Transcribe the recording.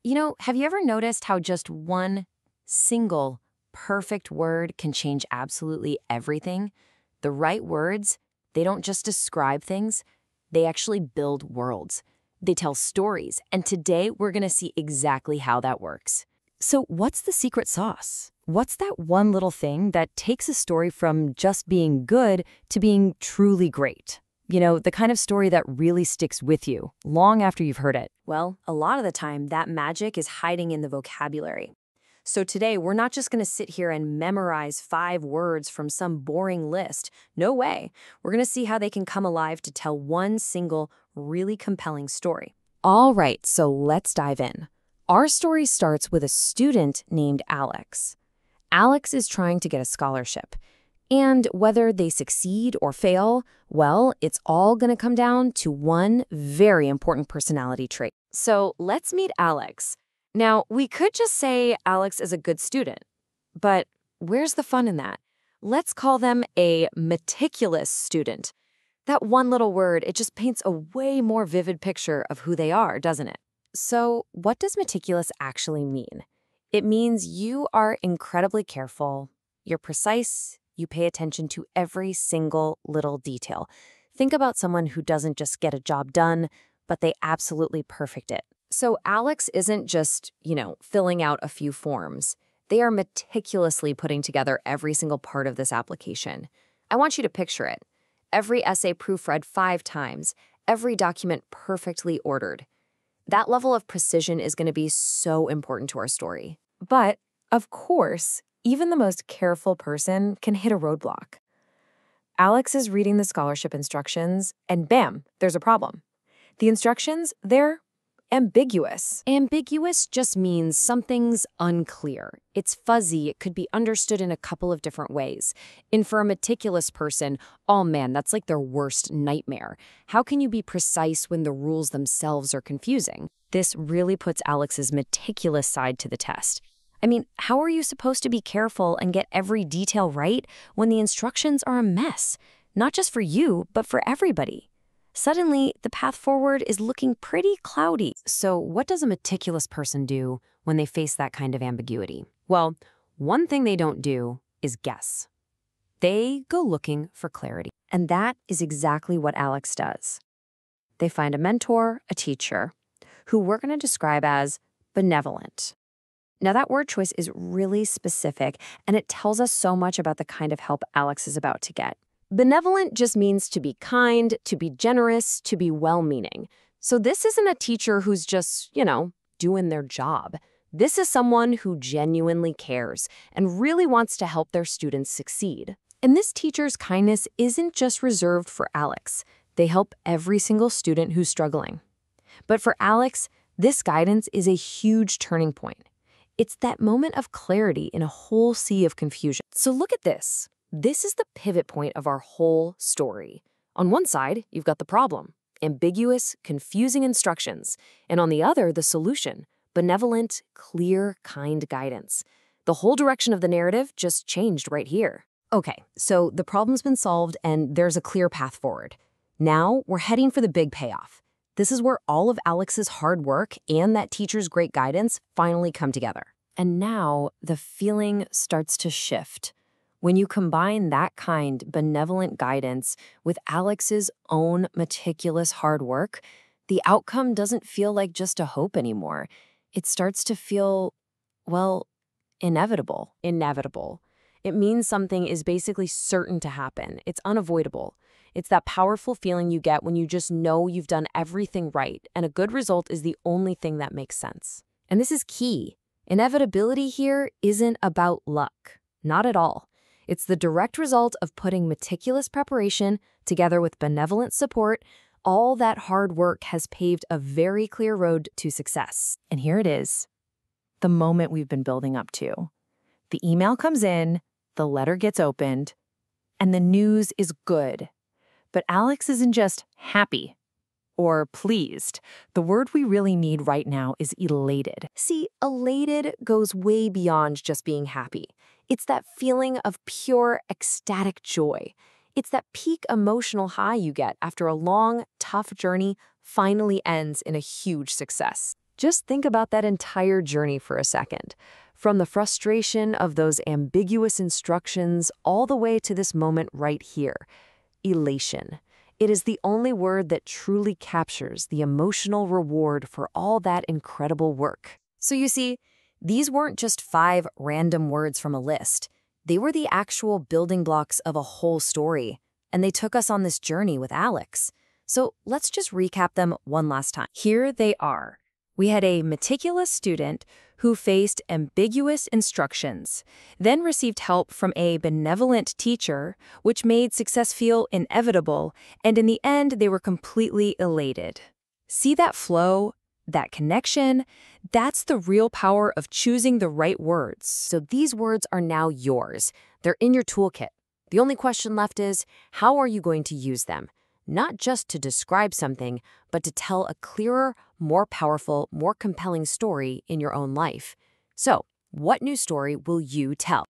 Have you ever noticed how just one single perfect word can change absolutely everything? The right words, they don't just describe things, they actually build worlds. They tell stories, and today we're going to see exactly how that works. So, what's the secret sauce? What's that one little thing that takes a story from just being good to being truly great? The kind of story that really sticks with you long after you've heard it. Well, a lot of the time, that magic is hiding in the vocabulary. So today, we're not just going to sit here and memorize 5 words from some boring list. No way. We're going to see how they can come alive to tell one single, really compelling story. All right, so let's dive in. Our story starts with a student named Alex. Alex is trying to get a scholarship. And whether they succeed or fail, well, it's all going to come down to one very important personality trait. So let's meet Alex. Now, we could just say Alex is a good student, but where's the fun in that? Let's call them a meticulous student. That one little word, it just paints a way more vivid picture of who they are, doesn't it? So what does meticulous actually mean? It means you are incredibly careful, you're precise, you pay attention to every single little detail. Think about someone who doesn't just get a job done, but they absolutely perfect it. So Alex isn't just, filling out a few forms. They are meticulously putting together every single part of this application. I want you to picture it. Every essay proofread 5 times, every document perfectly ordered. That level of precision is going to be so important to our story. But, of course, even the most careful person can hit a roadblock. Alex is reading the scholarship instructions, and bam, there's a problem. The instructions, they're ambiguous. Ambiguous just means something's unclear. It's fuzzy. It could be understood in a couple of different ways. And for a meticulous person, oh man, that's like their worst nightmare. How can you be precise when the rules themselves are confusing? This really puts Alex's meticulous side to the test. I mean, how are you supposed to be careful and get every detail right when the instructions are a mess? Not just for you, but for everybody. Suddenly, the path forward is looking pretty cloudy. So what does a meticulous person do when they face that kind of ambiguity? Well, one thing they don't do is guess. They go looking for clarity. And that is exactly what Alex does. They find a mentor, a teacher, who we're going to describe as benevolent. Now, that word choice is really specific, and it tells us so much about the kind of help Alex is about to get. Benevolent just means to be kind, to be generous, to be well-meaning. So this isn't a teacher who's just, doing their job. This is someone who genuinely cares and really wants to help their students succeed. And this teacher's kindness isn't just reserved for Alex. They help every single student who's struggling. But for Alex, this guidance is a huge turning point. It's that moment of clarity in a whole sea of confusion. So look at this. This is the pivot point of our whole story. On one side, you've got the problem, ambiguous, confusing instructions, and on the other, the solution, benevolent, clear, kind guidance. The whole direction of the narrative just changed right here. Okay, so the problem's been solved and there's a clear path forward. Now we're heading for the big payoff. This is where all of Alex's hard work and that teacher's great guidance finally come together. And now the feeling starts to shift. When you combine that kind, benevolent guidance with Alex's own meticulous hard work, the outcome doesn't feel like just a hope anymore. It starts to feel, well, inevitable. Inevitable. It means something is basically certain to happen. It's unavoidable. It's that powerful feeling you get when you just know you've done everything right, and a good result is the only thing that makes sense. And this is key. Inevitability here isn't about luck. Not at all. It's the direct result of putting meticulous preparation together with benevolent support. All that hard work has paved a very clear road to success. And here it is, the moment we've been building up to. The email comes in, the letter gets opened, and the news is good. But Alex isn't just happy or pleased. The word we really need right now is elated. See, elated goes way beyond just being happy. It's that feeling of pure, ecstatic joy. It's that peak emotional high you get after a long, tough journey finally ends in a huge success. Just think about that entire journey for a second. From the frustration of those ambiguous instructions all the way to this moment right here. Elation. It is the only word that truly captures the emotional reward for all that incredible work. So you see, these weren't just 5 random words from a list. They were the actual building blocks of a whole story, and they took us on this journey with Alex. So let's just recap them one last time. Here they are. We had a meticulous student who faced ambiguous instructions, then received help from a benevolent teacher, which made success feel inevitable, and in the end, they were completely elated. See that flow? That connection? That's the real power of choosing the right words. So these words are now yours. They're in your toolkit. The only question left is, how are you going to use them? Not just to describe something, but to tell a clearer, more powerful, more compelling story in your own life. So, what new story will you tell?